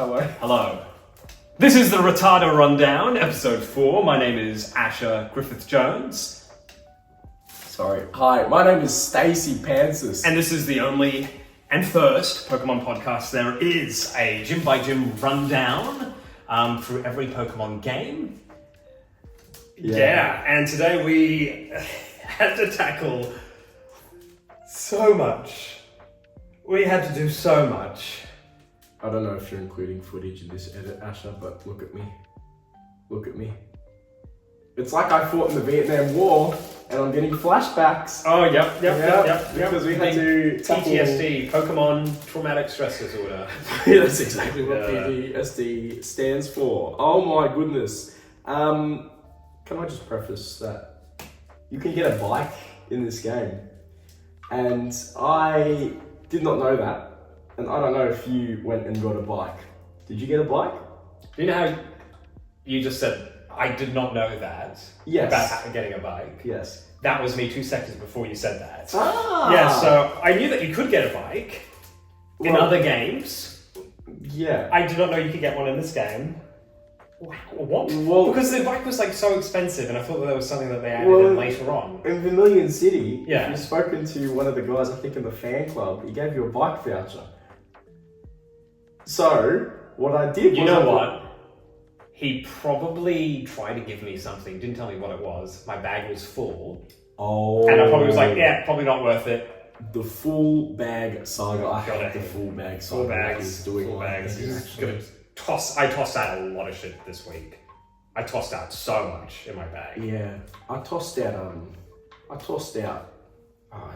Hello. Hello. This is the Rattata Rundown, episode 4. My name is Asher Griffith-Jones. Sorry. Hi, my name is Stacey Pansis. And this is the only and first Pokemon podcast there is a gym by gym rundown through every Pokemon game. Yeah, and today we had to tackle so much. We had to do so much. I don't know if you're including footage in this edit, Asher, but look at me. Look at me. It's like I fought in the Vietnam War and I'm getting flashbacks. Oh, yep. Because we had to tackle... PTSD, Pokemon Traumatic Stress Disorder. Yeah, that's exactly what PTSD stands for. Oh my goodness. Can I just preface that you can get a bike in this game? And I did not know that. And I don't know if you went and got a bike. Did you get a bike? Do you know how you just said, I did not know that Yes. about getting a bike? Yes. That was me 2 seconds before you said that. Ah! Yeah, so I knew that you could get a bike in Well, other games. Yeah. I did not know you could get one in this game. Wow, what? Well, because the bike was like so expensive and I thought that was something that they added in later on. In Vermilion City, Yeah. if you've spoken to one of the guys, I think in the fan club, he gave you a bike voucher. So, what I did was... You know what? He probably tried to give me something, didn't tell me what it was. My bag was full. Oh. And I probably was like, yeah, probably not worth it. The full bag saga. I Got hate it. the full bag saga. Full bags. He's doing Full like bags. this. I tossed out a lot of shit this week. I tossed out so much in my bag. Yeah. I tossed out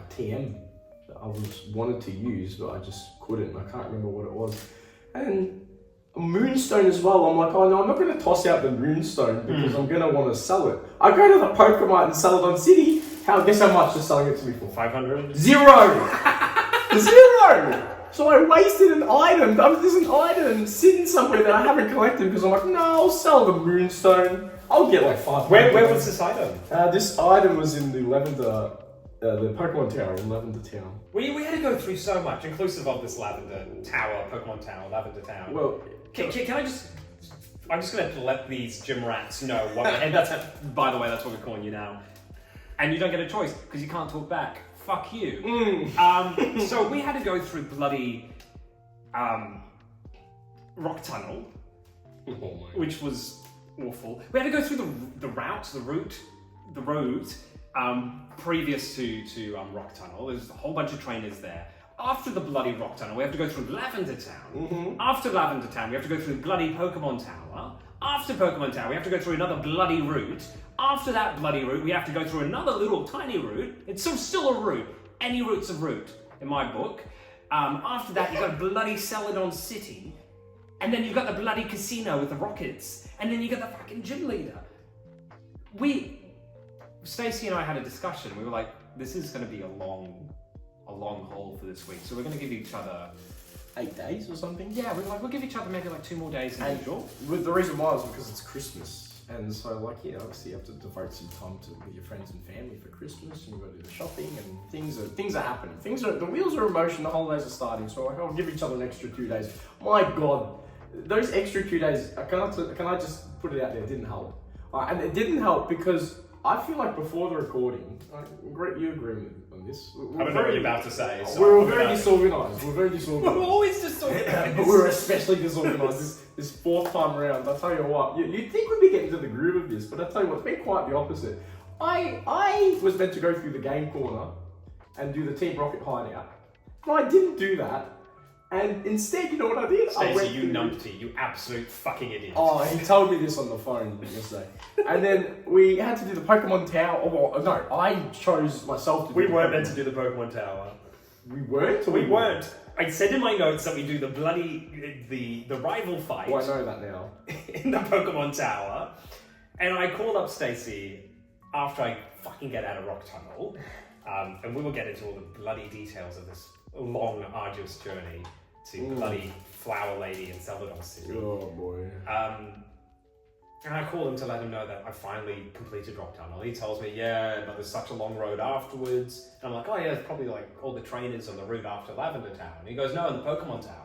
TM that I wanted to use, but I just couldn't. I can't remember what it was. And a Moonstone as well. I'm like, oh no, I'm not going to toss out the Moonstone because I'm going to want to sell it. I go to the Pokémon in Celadon City. Guess how much they're selling it to me for? 500? Zero! Zero! So I wasted an item. There's an item sitting somewhere that I haven't collected because I'm like, no, I'll sell the Moonstone. I'll get like 500. Where was this item? This item was in the Lavender, the Pokemon Tower in Lavender Town. We had to go through so much, inclusive of this Lavender Tower, Pokemon Tower, Lavender Town. Well, Can I just... I'm just going to let these gym rats know what... And that's... By the way, that's what we're calling you now. And you don't get a choice, because you can't talk back. Fuck you. So we had to go through bloody... rock tunnel. Which was awful. We had to go through the route, previous to rock tunnel. There's a whole bunch of trainers there. After the bloody rock tunnel, we have to go through Lavender Town. After Lavender Town, we have to go through bloody Pokemon Tower. After Pokemon Tower, we have to go through another bloody route. After that bloody route, we have to go through another little tiny route. It's still a route. Any route's a route, in my book. After that, you've got bloody Celadon City. And then you've got the bloody casino with the rockets. And then you got the fucking gym leader. Stacey and I had a discussion. We were like, this is going to be a long haul for this week. So we're going to give each other 8 days or something? Yeah, we'll give each other maybe like 2 more days than usual. The reason why is because it's Christmas. And so obviously you have to devote some time with your friends and family for Christmas, and you've got to do the shopping, and things are happening. The wheels are in motion, the holidays are starting, so I'll give each other an extra 2 days. My God, those extra 2 days, can I just put it out there, it didn't help. And it didn't help because I feel like before the recording, you agree on this? I don't know what you're about to say. So we're very disorganised. We're always disorganised. But we're especially disorganised this 4th time around. I'll tell you what, you'd think we'd be getting to the groove of this, but I'll tell you what, it's been quite the opposite. I was meant to go through the game corner and do the Team Rocket hideout. No, I didn't do that. And instead, you know what I did? Stacey, you numpty, you absolute fucking idiot. Oh, he told me this on the phone yesterday. And then we had to do the Pokemon Tower. I chose myself to do We weren't meant to do the Pokemon Tower. We weren't? We weren't. I said in my notes that we do the bloody, the rival fight. Oh, I know that now. In the Pokemon Tower. And I called up Stacey after I fucking get out of Rock Tunnel. And we will get into all the bloody details of this long, arduous journey to bloody Flower Lady in Celadon City. Oh boy. And I call him to let him know that I finally completed Rock Tunnel. He tells me, yeah, but there's such a long road afterwards. And I'm like, oh yeah, it's probably like all the trainers on the route after Lavender Tower. And he goes, no, in the Pokemon Tower.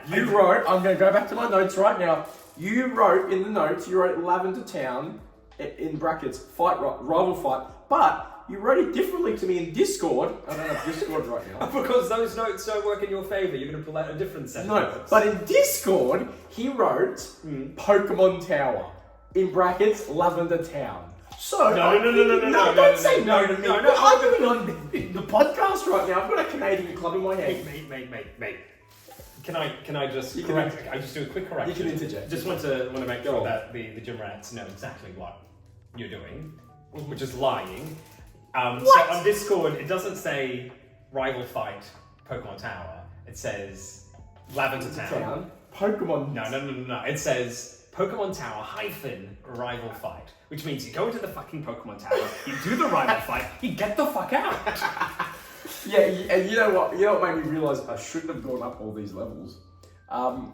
You wrote, I'm going to go back to my notes right now. You wrote in the notes, you wrote Lavender Town, in brackets, rival fight, but you wrote it differently to me in Discord. I don't have Discord right now. Because those notes don't work in your favour, you're going to pull out a different set of No, notes. but in Discord, he wrote Pokemon Tower, in brackets, Lavender Town. So, No, don't say no to me. No, We're arguing on the podcast right now. I've got a Canadian club in my head. Mate. Can I just You correct? can- I just do a quick correction. You can interject. Just want to make sure on. that the gym rats know exactly what you're doing, which is lying. So What? on Discord, it doesn't say rival fight Pokemon Tower. It says Lavender Town. Pokemon. No. It says Pokemon Tower -rival fight, which means you go into the fucking Pokemon Tower, you do the rival fight, you get the fuck out. Yeah, and you know what? You know what made me realise I shouldn't have gone up all these levels.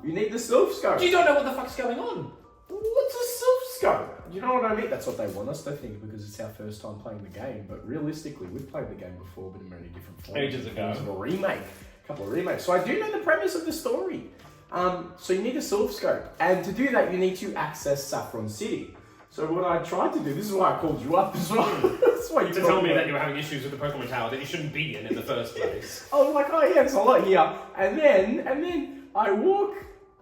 You need the Silph Scope. You don't know what the fuck's going on. What's a Silph Scope? You know what I mean? That's what they want us to think because it's our first time playing the game. But realistically, we've played the game before, but in many different forms. Ages ago. It was a remake, a couple of remakes. So I do know the premise of the story. So you need a Silph Scope, and to do that, you need to access Saffron City. So what I tried to do, this is why I called you up as well. That's why you To called tell me that you were having issues with the Pokemon Tower that you shouldn't be in the first place. I was like, oh yeah, it's a lot here. And then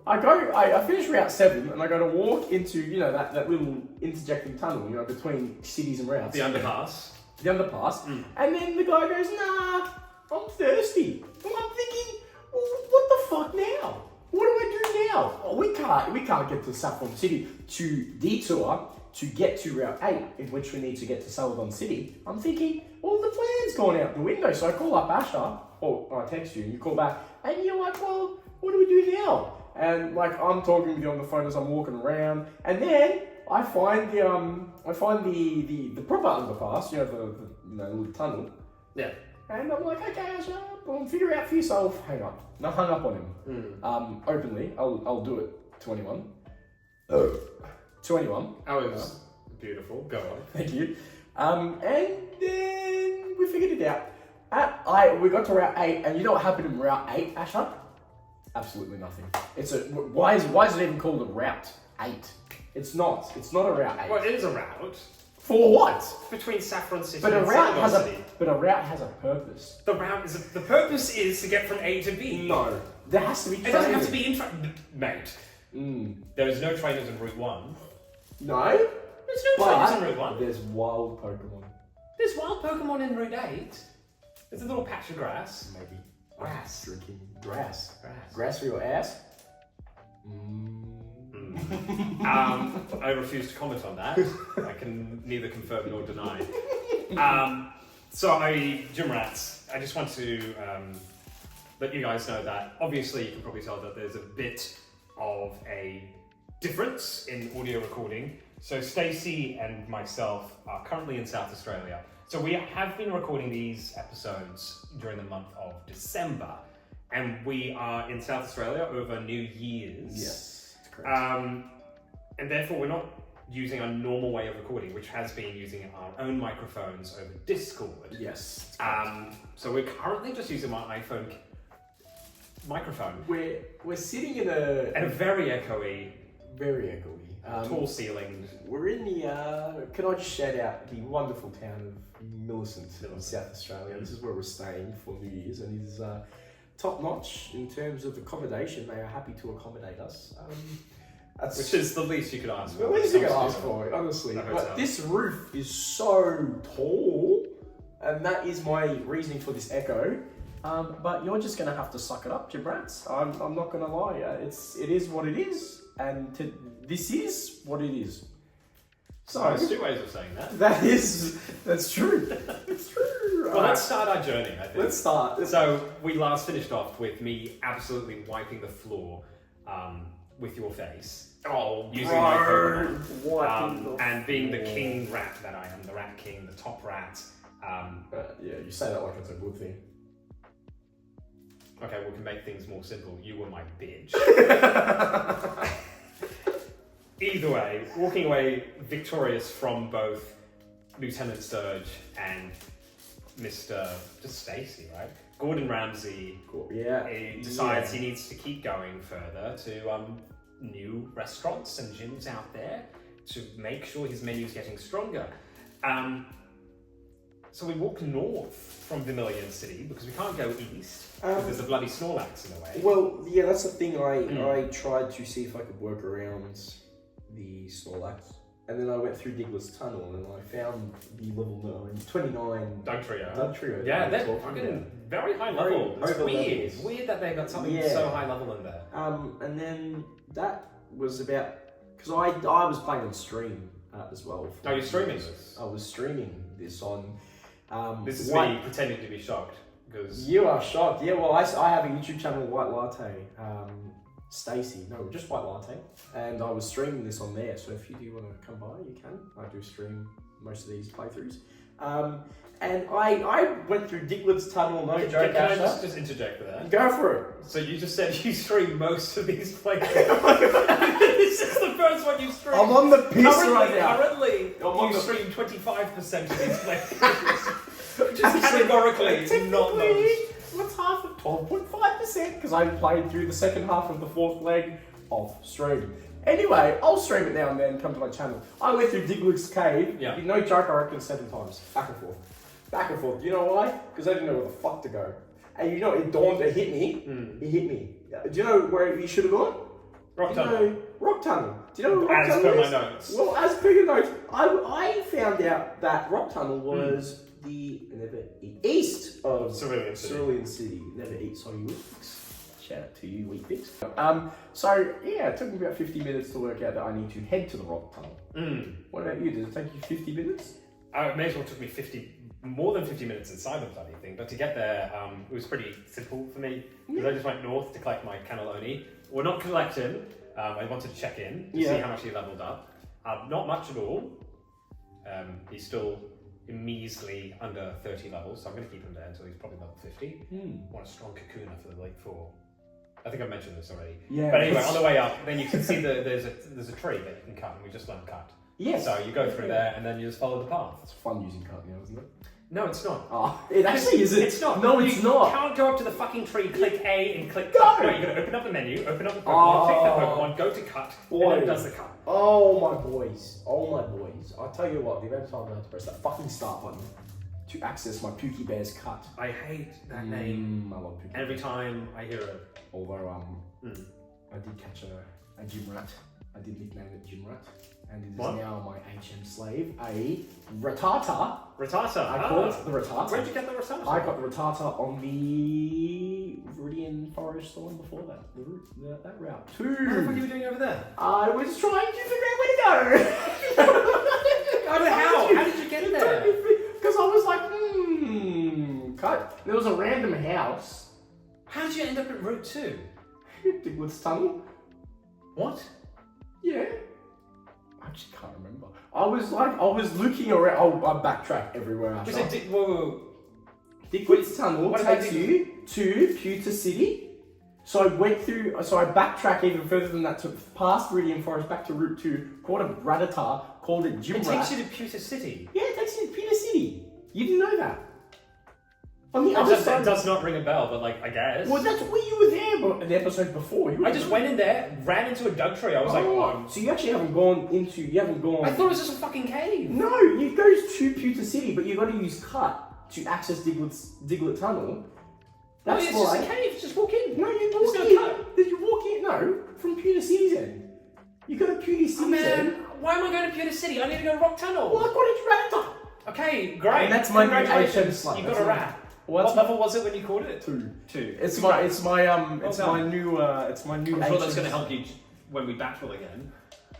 I finish Route 7 and I go to walk into, that little interjecting tunnel, between cities and routes. The underpass. The underpass. And then the guy goes, nah, I'm thirsty. And I'm thinking, well, what the fuck now? What do I do now? Oh, we can't get to Saffron City to detour to get to Route 8, in which we need to get to Celadon City. I'm thinking, well, the plan's gone out the window. So I call up Asher, or I text you, and you call back, and you're like, well, what do we do now? And I'm talking with you on the phone as I'm walking around, and then I find the proper underpass, the little tunnel. Yeah. And I'm like, okay, Asher, well, figure it out for yourself. Hang on. And I hung up on him. Openly. I'll do it to anyone. To anyone. That was beautiful. Go on. Thank you. And then we figured it out. We got to Route 8, and you know what happened in Route 8, Asher? Absolutely nothing. Why is it even called a Route 8? It's not a Route 8. Well, it is a route. For what? Between Saffron City But a and route Celadon has a purpose. The purpose is to get from A to B. No. There has to be It training. doesn't have to be mate. There is no trainers in Route 1. No? There's no trainers in Route 1. There's wild Pokemon. There's wild Pokemon in Route 8. There's a little patch of grass. Maybe. Grass. Drinking grass. Grass. Grass for your ass? I refuse to comment on that. I can neither confirm nor deny. Gym Rats, I just want to let you guys know that obviously you can probably tell that there's a bit of a difference in audio recording. So Stacey and myself are currently in South Australia. So we have been recording these episodes during the month of December. And we are in South Australia over New Year's. Yes, that's correct. And therefore we're not using our normal way of recording, which has been using our own microphones over Discord. Yes. So we're currently just using my iPhone microphone. We're sitting in a very echoey, tall ceilinged. We're in the. Can I just shout out the wonderful town of Millicent in South Australia? This is where we're staying for New Year's, and it is top notch in terms of accommodation. They are happy to accommodate us. Which is the least you could ask for. The least you could ask for, honestly. But this roof is so tall, and that is my reasoning for this echo. But you're just gonna have to suck it up, Jim Rats. I'm not gonna lie. It is what it is, and this is what it is. So there's two ways of saying that. That's true. It's true. Well, let's start our journey, I think. Let's start. So we last finished off with me absolutely wiping the floor with your face. Using my Pokemon. And being the king rat that I am, the rat king, the top rat. Yeah, you say that like it's a good thing. Okay, we can make things more simple. You were my bitch. Either way, walking away victorious from both Lieutenant Sturge and Mr. just Stacey, right? Gordon Ramsay Yeah. decides he needs to keep going further to new restaurants and gyms out there to make sure his menu's getting stronger. So we walk north from Vermilion City because we can't go east because there's a bloody Snorlax in the way. Well, yeah, that's the thing. I tried to see if I could work around the Snorlax. And then I went through Diglett's Tunnel and I found the level 29 Dugtrio. Yeah, they're fucking very high level. It's weird. It's weird that they got something so high level in there. And then that was about... Because I was playing on stream as well. Oh, you're streaming this? I was streaming this on... this is me pretending to be shocked. Because you are shocked. Yeah, well, I have a YouTube channel, White Latte. Stasi, no, just White Latte, and I was streaming this on there. So if you do want to come by, you can. I do stream most of these playthroughs, and I went through Diglett's Tunnel. No joke. Can I just interject for that? Go for it. So you just said you stream most of these playthroughs. This is the first one you stream. I'm on the piss right now. Currently, you stream 25% of these playthroughs. Just categorically not most. What's half of 12.5%? Because I played through the second half of the fourth leg of stream. Anyway, I'll stream it now and then, come to my channel. I went through Diglett's cave. Yeah. No joke, I reckon 7 times. Back and forth. Back and forth. Do you know why? Because I didn't know where the fuck to go. And you know, it hit me. It hit me. Do you know where you should have gone? Rock Tunnel. Rock Tunnel. Do you know what Rock Tunnel is? As per my notes. Well, as per your notes, I found out that Rock Tunnel was the east of Celadon City. Never eat soggy Weet-Bix. Shout out to you, Weet-Bix. So yeah, it took me about 50 minutes to work out that I need to head to the Rock Tunnel. What about you? Did it take you 50 minutes? It may as well took me more than 50 minutes inside the bloody thing, but to get there, it was pretty simple for me because I just went north to collect my cannelloni. Well, not collect him. I wanted to check in to see how much he leveled up. Not much at all. He's still measly under 30 levels, so I'm going to keep him there until he's probably level 50. Want a strong Kakuna for the Lake 4. I think I mentioned this already. Yeah. But anyway, on the way up, then you can see there's a tree that you can cut, and we just learned cut. Yes. So you go through there, and then you just follow the path. It's fun using cut now, isn't it? No, it's not. Oh, it actually isn't. It's not. No, it's not. You can't go up to the fucking tree, click A, and click cut. No, you're going to open up the menu, open up the Pokemon, click the Pokemon, go to cut, and then it does the cut. Oh my boys. I'll tell you what, the amount of time I have to press that fucking start button to access my Pookie Bear's cut. I hate that name. I love Pookie Every time I hear it. Although, I did catch a gym rat. I did nickname it Gym Rat. And it is now my HM slave, a Rattata. Rattata? I call it the Rattata. Where'd you get the Rattata? I got the Rattata on the Viridian Forest, the one before that. That route. What the fuck are you doing over there? I was trying to figure out where to go. How? How did you get there? Because I was like, cut. There was a random house. How did you end up at Route 2? Diglett's Tunnel. What? Yeah. I just can't remember. I was looking around. I backtrack everywhere I try. Diglett's Tunnel takes you to Pewter City. So I backtrack even further than that, took past Viridian Forest back to Route 2, called a Rattata, called it Gym Rat. It takes you to Pewter City? Yeah, it takes you to Pewter City. You didn't know that? On the It does not ring a bell, but I guess. Well, that's where you were there in the episode before. I just went in there, ran into a Doug tree. I was So you actually haven't gone. I thought it was just a fucking cave. No, it goes to Pewter City, but you got to use cut to access Diglett Tunnel. That's it's just a cave. Just walk in. No, you walk in. Cut. Did you walk in? No, from Pewter City's end. You go to Pewter City's end. Why am I going to Pewter City? I need to go to Rock Tunnel. Well, I got it to Rattata. Okay, great. And that's my congratulations. You got a rat. What level was it when you caught it? 2. It's my new. I'm sure that's going to help you when we battle again.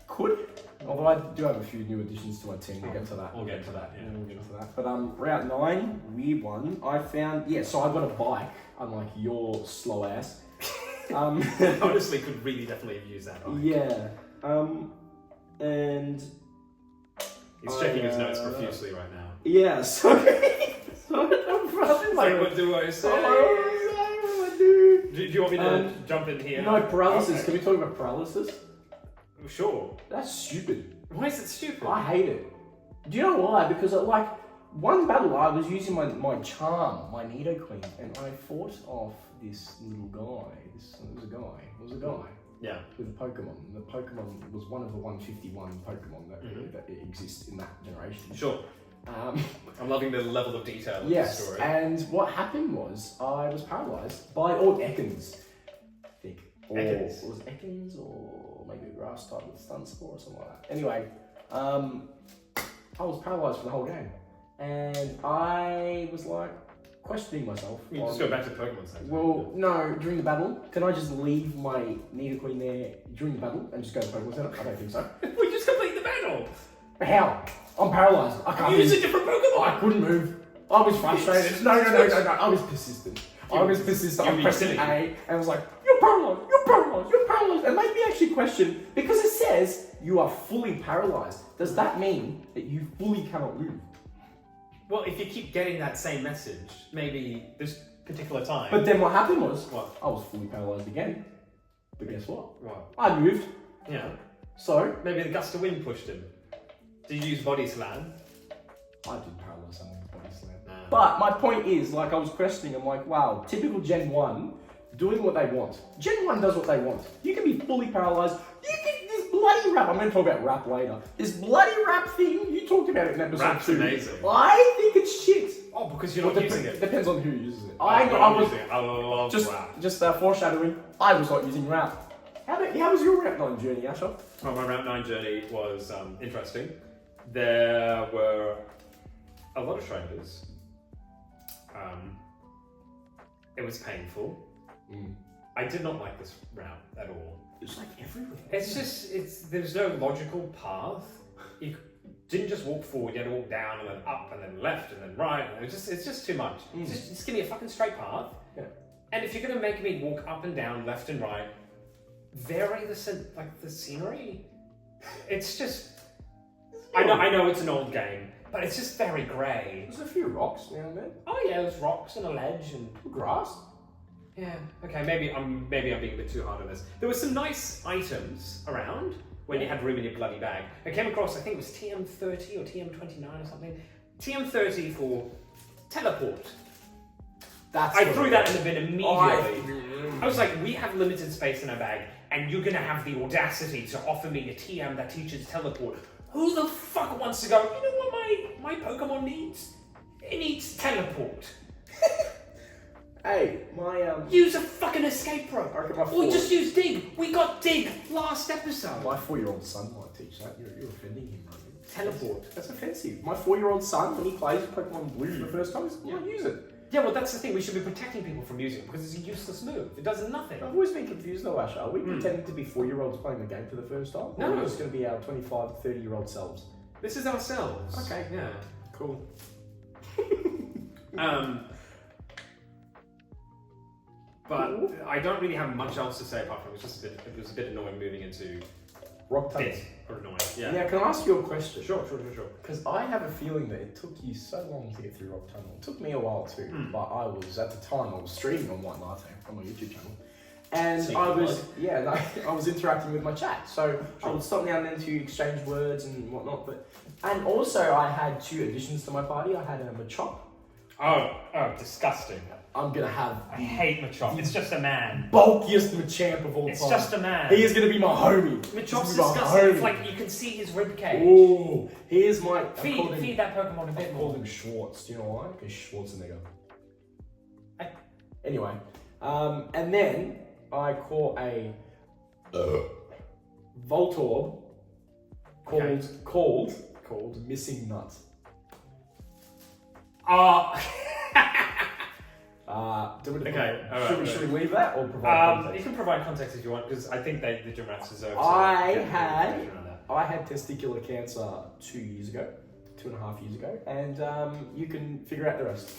Could. Although I do have a few new additions to my team. We'll get to that. We'll get to that. Yeah, we'll get to that. But Route 9, weird one. I found so I got a bike, unlike your slow ass. Honestly, could really definitely have used that bike. Yeah. And he's checking his notes profusely right now. Yeah. So what do I say? Do you want me to jump in here? No, paralysis. Okay. Can we talk about paralysis? Sure. That's stupid. Why is it stupid? I hate it. Do you know why? Because one battle I was using my charm, my Nidoqueen, and I fought off this little guy. It was a guy. Yeah. With a Pokemon. And the Pokemon was one of the 151 Pokemon that exists in that generation. Sure. I'm loving the level of detail of yes, the story. And what happened was I was paralysed by all Ekans. I think. Ekans? It was Ekans or maybe a grass type with Stun Spore or something like that. Anyway, I was paralysed for the whole game. And I was like questioning myself. You just go back to Pokemon Center. Well, no, during the battle, can I just leave my Nidoqueen there during the battle and just go to Pokemon Center? I don't think so. We just complete the battle! How? I'm paralysed. I can't Use move. a different Pokemon! I couldn't move. I was frustrated. No. I was persistent. I pressed A and I was like, you're paralysed. It made me actually question, because it says you are fully paralysed. Does that mean that you fully cannot move? Well, if you keep getting that same message, maybe this particular time... But then what happened was, What? I was fully paralysed again. But guess what? What? I moved. Yeah. So? Maybe the gust of wind pushed him. Did you use Body Slam? I did paralyse someone with Body Slam. But my point is, like, I was questioning, I'm like, wow, typical Gen 1, doing what they want. Gen 1 does what they want. You can be fully paralysed. You can, this bloody rap, I'm going to talk about rap later. This bloody rap thing, you talked about it in episode Rap's 2. amazing. I think it's shit. Oh, because you're not using it. Depends on who uses it. I was using it. I love rap. Just foreshadowing, I was not using rap. How was your Route 9 journey, Asher? Well, my Route 9 journey was interesting. There were a lot of strangers. It was painful. I did not like this route at all. It was like everywhere. There's no logical path. You didn't just walk forward, you had to walk down and then up and then left and then right. And it's just too much. Just give me a fucking straight path. Yeah. And if you're gonna make me walk up and down, left and right, vary the scenery. It's just. I know it's an old game, but it's just very grey. There's a few rocks now and then. Oh yeah, there's rocks and a ledge and grass. Yeah. Okay, maybe I'm being a bit too hard on this. There were some nice items around when you had room in your bloody bag. I came across, I think it was TM30 or TM29 or something. TM30 for teleport. I threw that in the bin immediately. I was like, we have limited space in our bag, and you're gonna have the audacity to offer me a TM that teaches teleport. Who the fuck wants to go, you know what my Pokemon needs? It needs teleport. Hey, use a fucking escape rope. Or just use dig. We got dig last episode. My 4-year-old son might teach that. You're offending him, bro. Teleport. That's offensive. My 4-year-old son, when he plays Pokemon Blue for the first time, he might use it. Yeah, well, that's the thing. We should be protecting people from using it because it's a useless move. It does nothing. I've always been confused though, Asher. Are we pretending to be 4-year-olds playing the game for the first time? No. Or are we just going to be our 25, 30-year-old selves? This is ourselves. Okay. Yeah. Cool. But I don't really have much else to say apart from it was a bit annoying moving into rock tunnels. Or annoying. Yeah. Now, can I ask you a question? Sure. Because I have a feeling that it took you so long to get through Rock Tunnel. It took me a while too, but I was streaming on White Latte on my YouTube channel. And I was interacting with my chat. So I would stop now and then to exchange words and whatnot. And also I had 2 additions to my party. I had a Machop. Oh, disgusting. I'm gonna have. I hate Machop. It's just a man. Bulkiest Machamp of all time. It's just a man. He is gonna be my homie. Machop's disgusting. It's like you can see his ribcage. Ooh, here's my. Feed that Pokemon a bit more. I call him Schwartz. Do you know why? Because Schwarzenegger. Anyway, and then I caught a Voltorb called Missing Nut. Should we leave that or provide context? You can provide context if you want, because I think the gym rats deserve. I had testicular cancer 2 years ago, 2.5 years ago, and you can figure out the rest.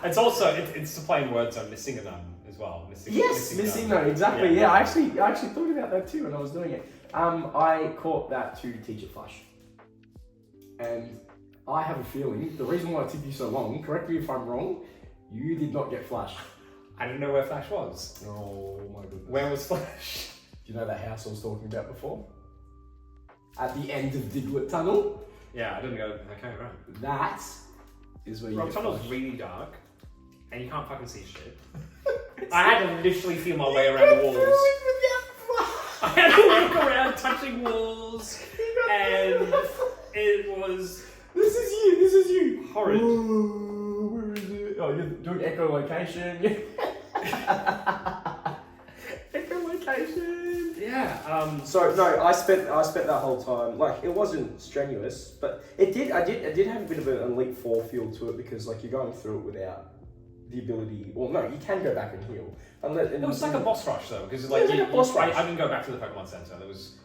It's also it's the plain words on missing a nut as well. Missing nut, exactly. Yeah, I actually thought about that too when I was doing it. I caught that to teach it Flash, and I have a feeling the reason why it took you so long. Correct me if I'm wrong. You did not get Flash. I didn't know where Flash was. Oh my goodness. Where was Flash? Do you know that house I was talking about before? At the end of Diglett Tunnel. Yeah, I didn't go. Okay, right. That is where you Rock get tunnel's flushed. really dark, and you can't fucking see shit. I had to literally feel my way around the walls. I had to walk around touching walls, and it was. This is you. Horrid. Ooh, where is it? Oh, you're doing echolocation. Echolocation. Yeah. So no, I spent that whole time, like, it wasn't strenuous, but I did have a bit of an Elite 4 feel to it, because like you're going through it without the ability, or no, you can go back and heal. It was like a boss rush though, because like a boss rush. I didn't go back to the Pokemon Center.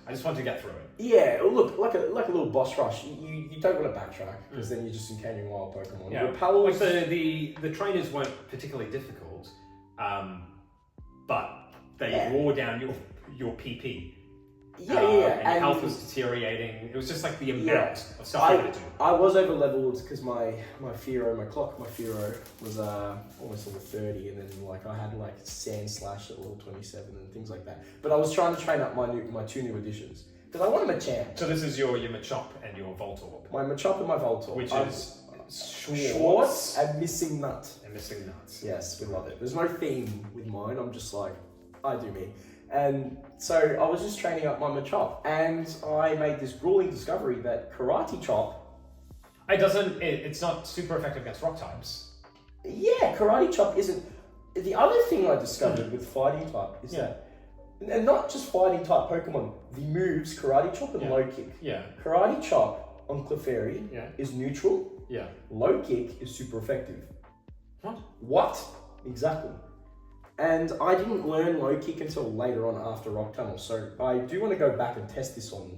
I just wanted to get through it. Yeah, look, like a little boss rush. You don't want to backtrack, because then you're just encountering wild Pokemon. Yeah, Repels, like the trainers weren't particularly difficult, but they wore down your PP. Yeah, and your health was deteriorating. It was just like the amount of stuff you had to do. I was over leveled because my Fearow was almost level 30, and then like I had like Sand Slash at level 27 and things like that. But I was trying to train up my two new additions because I wanted a champ. So this is your Machop and your Voltorb. My Machop and my Voltorb, which is Schwartz and Missing Nut. And Missing Nuts. Yes, we love it. There's no theme with mine. I'm just like, I do me. And so I was just training up my Machop, and I made this grueling discovery that Karate Chop. It's not super effective against rock types. Yeah, Karate Chop isn't. The other thing I discovered with fighting type is that, and not just fighting type Pokemon, the moves Karate Chop and Low Kick. Yeah. Karate Chop on Clefairy is neutral. Yeah. Low Kick is super effective. What? Exactly. And I didn't learn Low Kick until later on after Rock Tunnel, so I do want to go back and test this on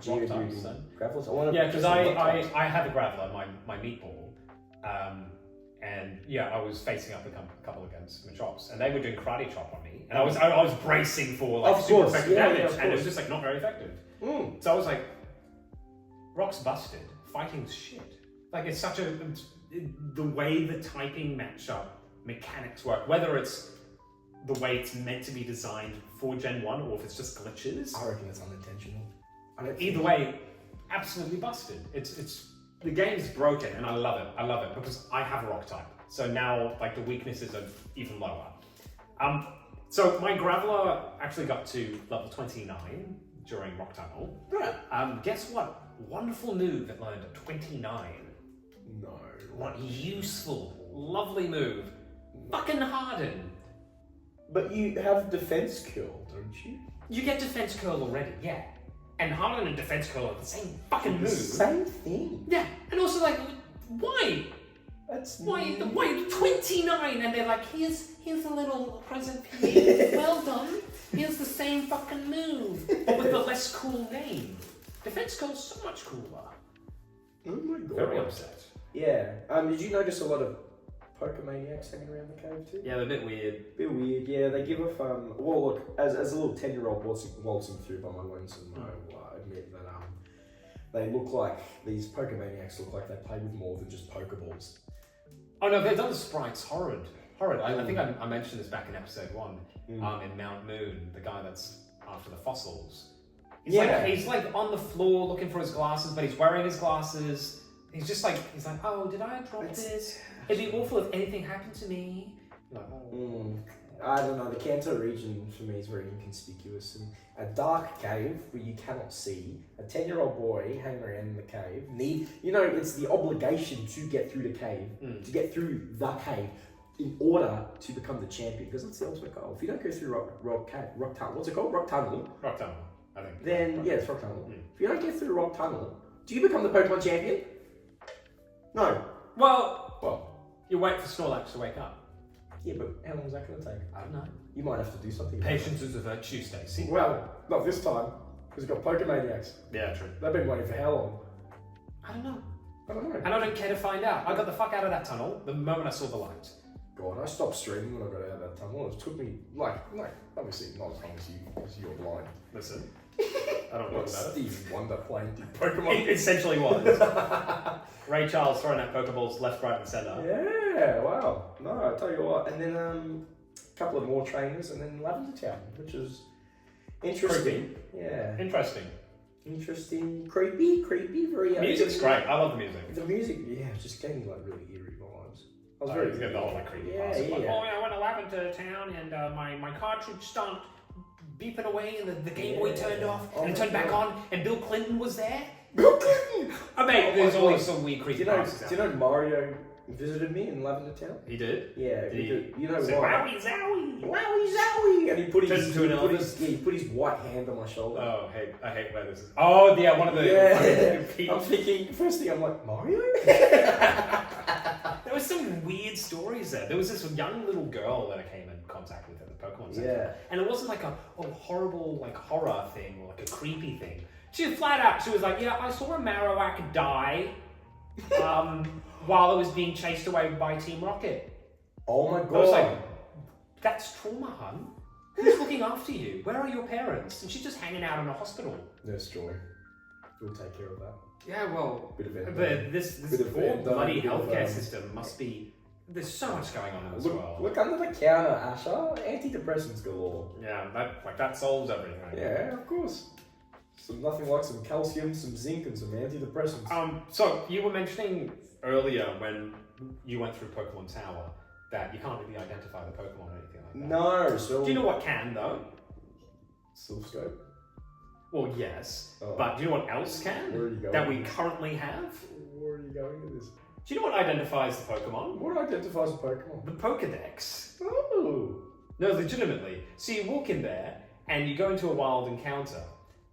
Geodude and Gravelers. Because I had a Graveler, my meatball, and I was facing up a couple against Machops, and they were doing Karate Chop on me, and I was bracing for like super effective damage, and it was just like not very effective. So I was like, Rock's busted, fighting's shit. Like it's such the way the typing matchup mechanics work, whether it's the way it's meant to be designed for Gen 1 or if it's just glitches. I reckon it's unintentional. Either way, absolutely busted. It's the game's broken and I love it because I have a rock type. So now like the weaknesses are even lower. So my Graveler actually got to level 29 during Rock Tunnel. Right. Guess what? Wonderful move it learned at 29. No. What useful, lovely move. Fucking Harden. But you have Defense Curl, don't you? You get Defense Curl already, yeah. And Harden and Defense Curl are the same fucking move. Same thing. Yeah, and also like, why? Why 29? And they're like, here's a little present for you. Well done. Here's the same fucking move, but with a less cool name. Defense Curl's so much cooler. Oh my god. Very upset. Yeah. Did you notice a lot of Pokemaniacs hanging around the cave too? Yeah, they're a bit weird. Bit weird, yeah. They give off, well look, as a little 10-year-old waltzing through by my lonesome, I admit that they look like, these Pokemaniacs look like they play with more than just Pokeballs. Oh no, they've done the sprites horrid. I think I mentioned this back in episode 1, in Mount Moon, the guy that's after the fossils. He's like on the floor looking for his glasses, but he's wearing his glasses. He's like, oh, did I drop this? It'd be awful if anything happened to me. Like, oh. I don't know, the Kanto region for me is very inconspicuous. And a dark cave where you cannot see, a 10-year-old boy hanging around in the cave, it's the obligation to get through the cave, to get through the cave in order to become the champion, because that's the ultimate goal. If you don't go through Rock Tunnel, what's it called? Rock Tunnel? Rock Tunnel, I think. Then, it's Rock Tunnel. If you don't get through Rock Tunnel, do you become the Pokemon champion? No. Well, you wait for Snorlax to wake up. Yeah, but how long is that going to take? I don't know. You might have to do something. Patience is a virtue, Stacey. Well, not this time, because we've got Pokemaniacs. Yeah, true. They've been waiting for how long? I don't know. And I don't care to find out. I got the fuck out of that tunnel the moment I saw the light. God, I stopped streaming when I got out of that tunnel. It took me, obviously not as long as you, because you're blind. Listen, I don't know about it. Steve Wonder playing Pokemon. It essentially was. Ray Charles throwing out Pokeballs left, right, and centre. Yeah, wow. No, I tell you what. And then a couple of more trainers, and then Lavender Town, which is interesting. Creepy. Yeah. Interesting. Interesting, creepy, very. Music's great. I love the music. The music, yeah, just gave me like really eerie vibes. I was Oh, very it's got the whole like creepy Yeah, past. yeah. Like, oh yeah, I went to Lavender Town and my cartridge started beeping away and the Game Boy turned off and it turned back on and Bill Clinton was there. Bill Clinton. I mean, there's my always God. some weird creepy Do you know? passes. Do you know Mario visited me in Lavender Town? He did. Yeah, Did he? you know Say, what? wowie zowie. Wowie zowie! And he put Turned into an elf. he put his white hand on my shoulder. Oh, I hate where this is. Oh, yeah, one of the. Yeah. I'm thinking, first thing I'm like, Mario? There was some weird stories there. There was this young little girl that I came in contact with at the Pokémon Center. Yeah. And it wasn't like a horrible like horror thing or like a creepy thing. She was flat out, she was like, yeah, I saw a Marowak die while it was being chased away by Team Rocket. Oh my I was like, god. that's trauma, hun. Who's looking after you? Where are your parents? And she's just hanging out in a hospital. Nurse Joy. We'll take care of that. Yeah, well, Bit of but Van this Bit of poor Van bloody bit of, healthcare system must be. There's so much going on as well. Look under the counter, Asher. Antidepressants galore. Yeah, that solves everything. Yeah, of course. Nothing like some calcium, some zinc, and some antidepressants. So you were mentioning earlier when you went through Pokemon Tower that you can't really identify the Pokemon or anything like that. No, so... Do you know what can though? Silphscope? Well, yes. Oh. But do you know what else can? Where are you going? That we currently have? Where are you going with this? Do you know what identifies the Pokemon? What identifies a Pokemon? The Pokedex. Oh! No, legitimately. So you walk in there and you go into a wild encounter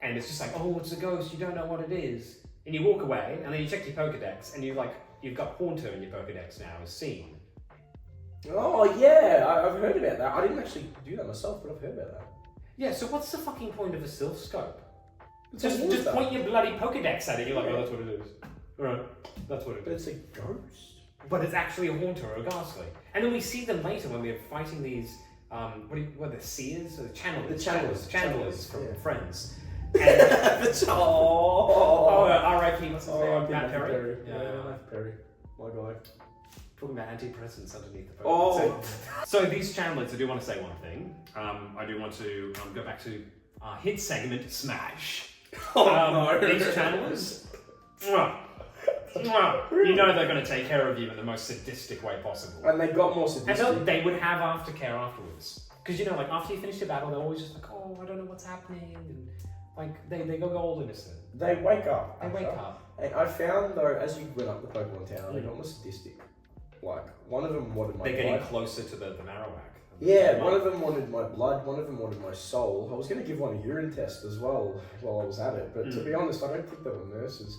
and it's just like, oh, it's a ghost, you don't know what it is. And you walk away and then you check your Pokedex and you've got Haunter in your Pokedex now as seen. Oh, yeah, I've heard about that. I didn't actually do that myself, but I've heard about that. Yeah, so what's the fucking point of a Silphscope? It's Just a monster. point your bloody Pokedex at it, you're like, oh, that's what it is. Alright, that's what it But is. it's a ghost. But it's actually a Haunter or a Ghastly. And then we see them later when we're fighting these, what are the Seers? Or the Channelers? The Channelers. Channelers from Yeah. Friends. Oh, R.I.P. What's his name? R.I.P. Matt Perry? Yeah, Matt Perry. My guy. Talking about antidepressants underneath the Pokemon. Oh. So these channelers, I do want to say one thing. I do want to go back to our hit segment, Smash. No. These channelers, you know they're going to take care of you in the most sadistic way possible. And they got more sadistic. And they would have aftercare afterwards. Because you know, like after you finish your battle, they're always just like, oh, I don't know what's happening. And like they go all innocent. They wake up. They wake up. And I found though, as you went up the Pokemon Tower, they got more sadistic. Like, one of them wanted my They're getting blood. closer to the Marowak. Yeah, one of them wanted my blood, one of them wanted my soul. I was going to give one a urine test as well while I was at it, but to be honest, I don't think they were nurses.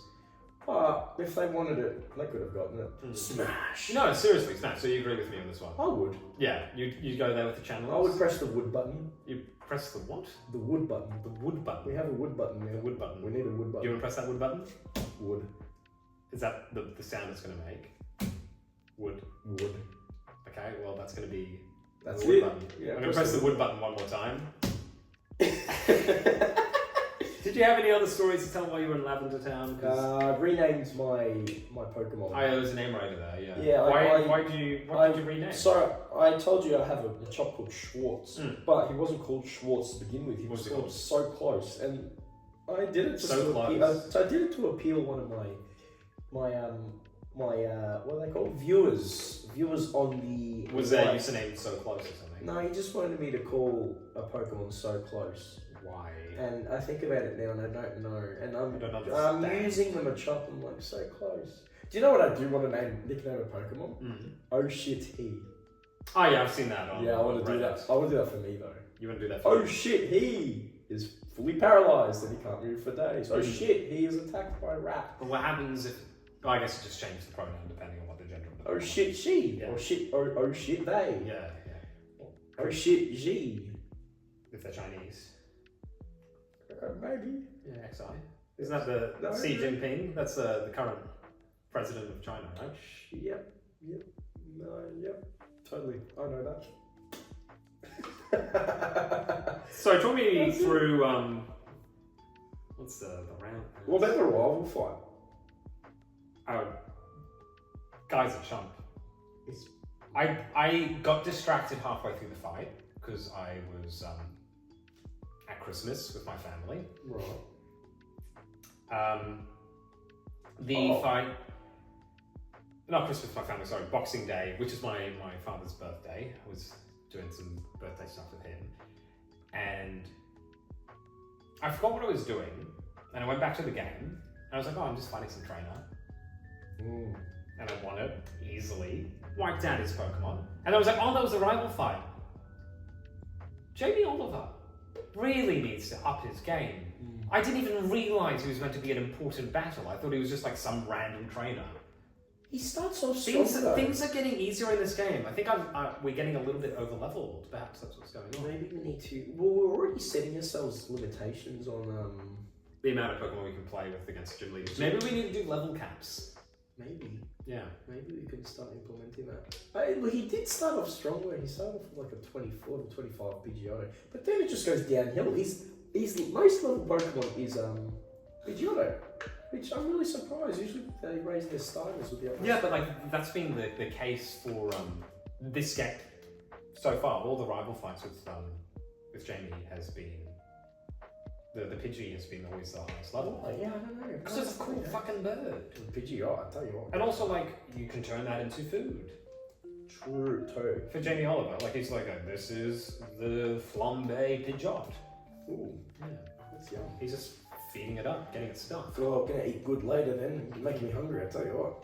But if they wanted it, they could have gotten it. Smash! No, seriously, Smash. So you agree with me on this one? I would. Yeah, you go there with the channelers. I would press the wood button. You press the what? The wood button. The wood button. We have a wood button now. The wood button. We need a wood Do button. you want to press that wood button? Wood. Is that the sound it's going to make? Wood. Wood. Okay, well that's going to be That's the wood it. button. Yeah, I'm going to press the wood button one more time. button. Did you have any other stories to tell while you were in Lavender Town? Renamed my Pokemon. There was a name writer there, yeah. Yeah, Why did you rename? So I told you I have a chop called Schwartz, but he wasn't called Schwartz to begin with. He was called So Close, and I did it just So to Close. appeal. So I did it to appeal one of my what are they called? Viewers on the. Was their username So Close or something? No, he just wanted me to call a Pokemon So Close. Why? And I think about it now, and I don't know. And I don't I'm understand. using them a chop. I'm like So Close. Do you know what I do want to nickname a Pokemon? Mm-hmm. Oh shit, he. Oh yeah, I've seen that on Yeah, I want to do Reddit. that. I want to do that for me though. You want to do that for Oh me? shit, he is fully paralyzed and he can't move for days. Oh shit, he is attacked by a rat. But what happens if... Oh, I guess it just changes the pronoun depending on what the gender of the Oh shit, she. Yeah. Or shit, oh shit, they. Yeah. Oh shit, she. If they're Chinese. Maybe. Yeah, XI. Isn't that the No, Xi no. Jinping? That's the current president of China, right? Yep. No, yep. Totally. I know that. So talk me through what's the round? Well, then the rival fight. Oh, guy's a chump. It's I got distracted halfway through the fight because I was at Christmas with my family, right. Not Christmas with my family, sorry, Boxing Day, which is my father's birthday. I was doing some birthday stuff with him. And I forgot what I was doing. And I went back to the game. And I was like, I'm just finding some trainer. Ooh. And I won it easily. Wiped out his Pokémon. And I was like, that was a rival fight. Jamie Oliver really needs to up his game. I didn't even realise he was meant to be an important battle. I thought he was just like some random trainer. He starts off strong. Things are getting easier in this game. I think we're getting a little bit over leveled. Perhaps that's what's going on. Maybe we need to. Well, we're already setting ourselves limitations on the amount of Pokemon we can play with against gym leaders. Maybe we need to do level caps. Maybe. Yeah. Maybe we can start implementing that. He did start off stronger. He started off with like a 24 to 25 Pidgeotto, but then it just goes downhill. He's the most level Pokemon is Pidgeotto. Which I'm really surprised. Usually they raise their starters with the other. Yeah, but like that's been the case for this game so far. All the rival fights with Jamie has been the Pidgey has been always the highest level. Oh, yeah, I don't know. Because it's a cool fucking bird. Pidgey, I tell you what. And also like you can turn that into food. True. For Jamie Oliver, like he's like this is the flambe Pidgeot. Ooh, yeah, that's yum. He's just feeding it up, getting it stuffed. Well, I'm gonna eat good later then. You're making me hungry, I tell you what.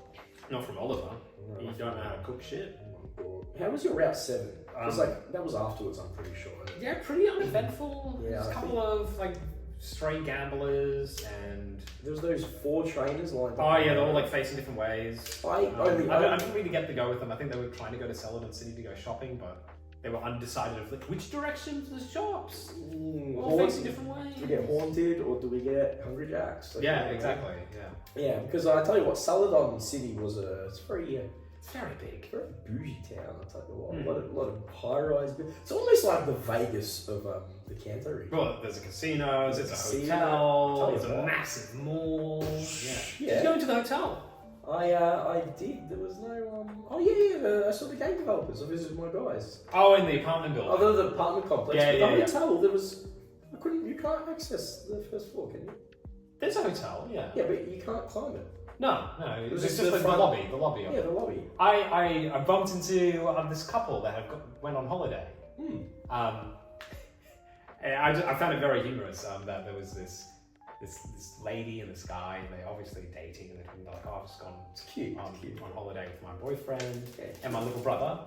Not from Oliver. No, you don't know how to cook shit. Oh my God. How was your Route 7? Because that was afterwards, I'm pretty sure. Yeah, pretty uneventful. Yeah, There's a couple of like stray gamblers and there was those 4 trainers lined up. Oh yeah, they're all like facing different ways. I didn't really get to go with them. I think they were trying to go to Celadon City to go shopping, but they were undecided of like, which directions the shops. All facing different ways. Do we get Haunted or do we get Hungry Jacks? Like, yeah, exactly. Yeah, because I tell you what, Celadon City was it's very big. Very bougie town, I tell you what. A lot of high-rise. It's almost like the Vegas of the Kanto region. Well, there's a casino, there's a hotel, there's a massive mall. Yeah. Did you go into the hotel? I did. There was no I saw the game developers. I visited my guys. Oh, in the apartment building. Oh, the apartment complex. Yeah, but yeah, the hotel, there was. You can't access the first floor, can you? There's a hotel, yeah. Yeah, but you can't climb it. No, it's just like the lobby. The lobby. Yeah, the lobby. I bumped into this couple that went on holiday. I found it very humorous that there was this lady and this guy, and they're obviously dating, and they're like, I've just gone on holiday with my boyfriend and my little brother.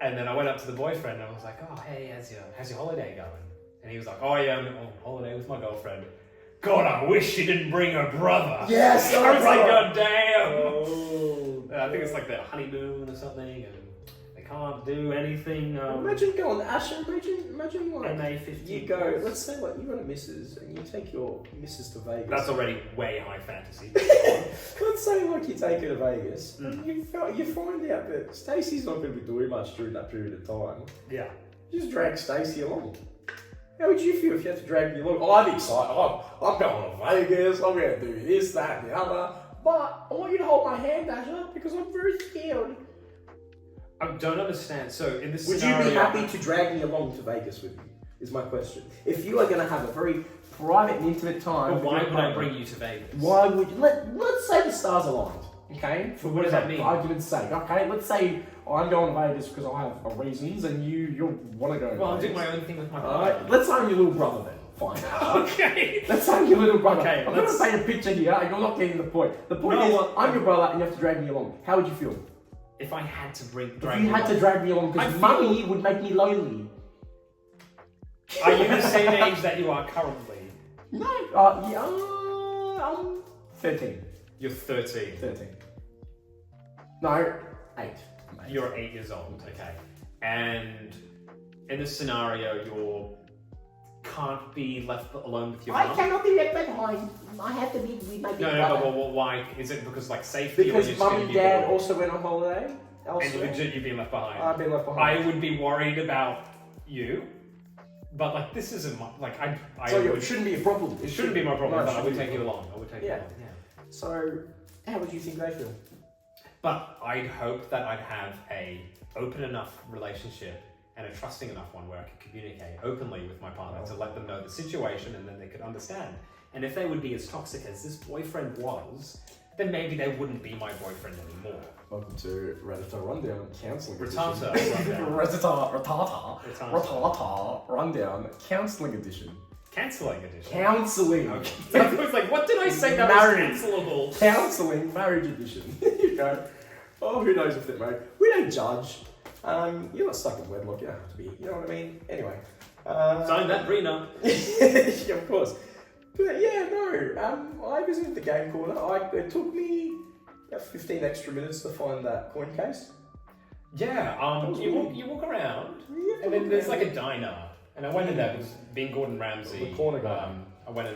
And then I went up to the boyfriend and I was like, oh hey, how's your holiday going? And he was like, oh yeah, I'm on holiday with my girlfriend. God, I wish she didn't bring her brother. Yes, I was like, God damn. Oh. I think it's like their honeymoon or something, and they can't do anything. Imagine going, Asher. Imagine like MA50. you go. Let's say like you got a missus and you take your missus to Vegas. That's already way high fantasy. Let's say like you take her to Vegas and you find out that Stacey's not going to be doing much during that period of time. Yeah. You just drag Stacey along. How would you feel if you had to drag me along? Oh, I'm excited. I'm going to Vegas. I'm going to do this, that, and the other. But I want you to hold my hand, Asher, because I'm very scared. I don't understand. So in this would scenario, you be happy to drag me along to Vegas with you? Is my question. If you are going to have a very private and intimate time. But why would I bring you to Vegas? Why would you? Let's say the stars aligned. Okay. For what does that mean? For argument's sake. Okay. Let's say I'm going to Vegas because I have reasons, and you want to go. Well, I'm doing my own thing with my brother. Alright. Let's say I'm your little brother then. Fine. Okay. Let's say I'm your little brother. Okay. I'm going to paint a picture here, and you're not getting the point. The point is, I'm your brother, and you have to drag me along. How would you feel? If I had to drag you had to drag me along, because mummy would make me lonely. Are you the same age that you are currently? No. I'm 13. You're 13. 13. No, 8. You're 8 years old. Okay. And in this scenario, you can't be left alone with your mum? I cannot be left behind. I have to be with my big brother. No, but why? Is it because like safety? Because mum and dad also went on holiday. And legit, you've been left behind. I've been left behind. I would be worried about you, but like this isn't my, like I. It shouldn't be a problem. It shouldn't be my problem. But I would take you along. I would take you along. Yeah. So, how would you think they feel? But I'd hope that I'd have a open enough relationship and a trusting enough one where I could communicate openly with my partner to let them know the situation, and then they could understand. And if they would be as toxic as this boyfriend was, then maybe they wouldn't be my boyfriend anymore. Welcome to Rattata Rundown, counselling Rattata edition. Rundown. Rattata Rundown, counselling edition. Cancelling edition. Counselling. Okay. I was like, what did I say that Marriage. was cancelable? Counselling marriage edition. You go. Oh, who knows if they're married? We don't judge. You're not stuck in wedlock. You don't have to be. You know what I mean? Anyway. Sign that prenup. Yeah, of course. But yeah, no. I visited the game corner. It took me about 15 extra minutes to find that coin case. Yeah. You walk around, and then there's like a diner, and I went in there because being Gordon Ramsay. The corner guy. I went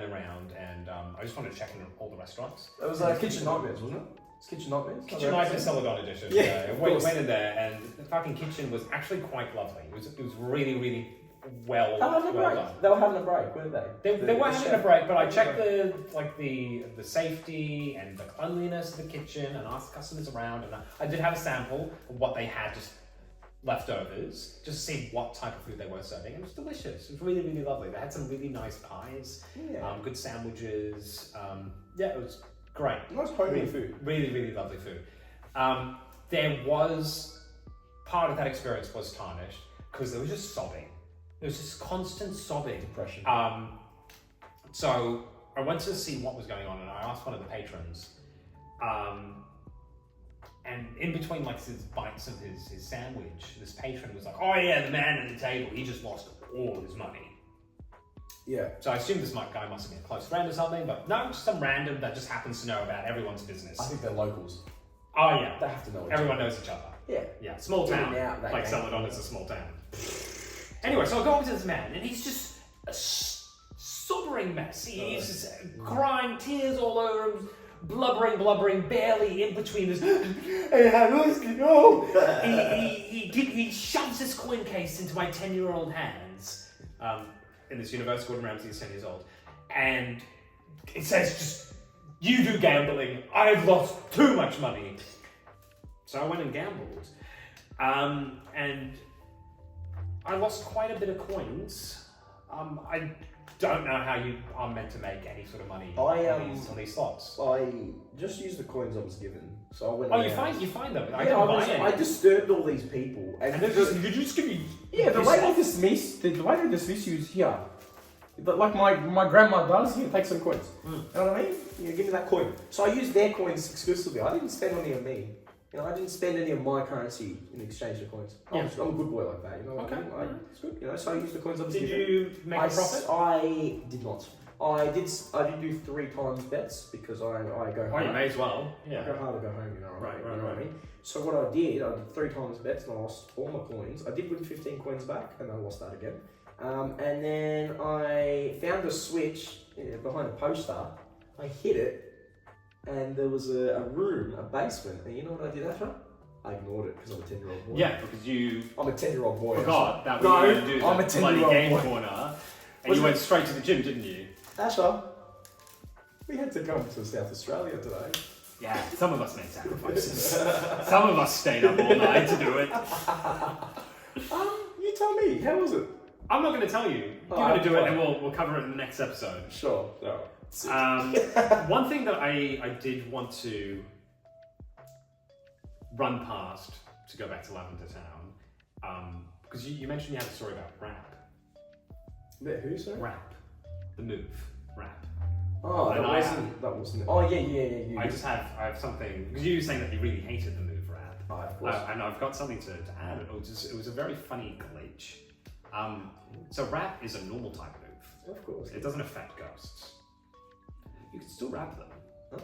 around, and I just wanted to check in on all the restaurants. It was Kitchen Nightmares, wasn't it? It's Kitchen Nightmares. Kitchen Nightmares Celadon edition. Yeah, I went in there, and the fucking kitchen was actually quite lovely. It was really, really well done. They were having a break, weren't they? They were having a break, but I checked the safety and the cleanliness of the kitchen and asked customers around, and I did have a sample of what they had, just leftovers, just to see what type of food they were serving. It was delicious. It was really, really lovely. They had some really nice pies, good sandwiches. It was great. Nice homely food. Really, really lovely food. There was part of that experience was tarnished because there was just sobbing. There was just constant sobbing. Depression. So I went to see what was going on, and I asked one of the patrons. And in between like his bites of his sandwich, this patron was like, "Oh yeah, the man at the table, he just lost all his money." Yeah. So I assumed this guy must have been a close friend or something, but no, just some random that just happens to know about everyone's business. I think they're locals. Oh yeah. They have to know each Everyone other. knows each other. Yeah. Yeah, small town. Like Celadon is a small town. Anyway, so I go over to this man, and he's just a sobbering mess. He's just crying, tears all over him, blubbering, barely in between this. He shoves his coin case into my 10-year-old hands. In this universe, Gordon Ramsay is 10 years old, and it says, "Just you do gambling. I've lost too much money." So I went and gambled, and I lost quite a bit of coins. I don't know how you are meant to make any sort of money on these slots. I just used the coins I was given, so I went. Oh, you find them? I disturbed all these people, and could you just give me? Yeah, the way they dismiss you is here. Like my grandma does, here, take some coins. You know what I mean? Give me that coin. So I used their coins exclusively. I didn't spend any of me. I didn't spend any of my currency in exchange for coins. I'm a good boy like that. You know what I mean? It's good. So I used the coins I was given. Did you make a profit? I did not. I did do 3 times bets because I go hard. Oh, you may as well. Yeah. I go hard to go home, Right. what I mean? So what I did 3 times bets and I lost all my coins. I did win 15 coins back and I lost that again. And then I found a switch behind a poster. I hit it and there was a room, a basement. And you know what I did after? I ignored it because I'm a 10-year-old boy. Yeah, because you I'm a 10-year-old boy. forgot that we No, were going to do I'm a the bloody 10-year-old game boy. corner, and you went straight to the gym, didn't you? Asher, we had to come to South Australia today. Yeah, some of us made sacrifices. Some of us stayed up all night to do it. You tell me, how was it? I'm not going to tell you. You're going to do it, and we'll cover it in the next episode. Sure. No. One thing that I did want to run past to go back to Lavender Town, because you mentioned you had a story about rap. Who, sorry? Rap. The move. Rap. Oh, And that wasn't. Oh, yeah. I have something, because you were saying that you really hated the move rap. Oh, of course. And I've got something to add. It was a very funny glitch. So rap is a normal type move. Of course. It doesn't affect ghosts. You can still rap them. Oh.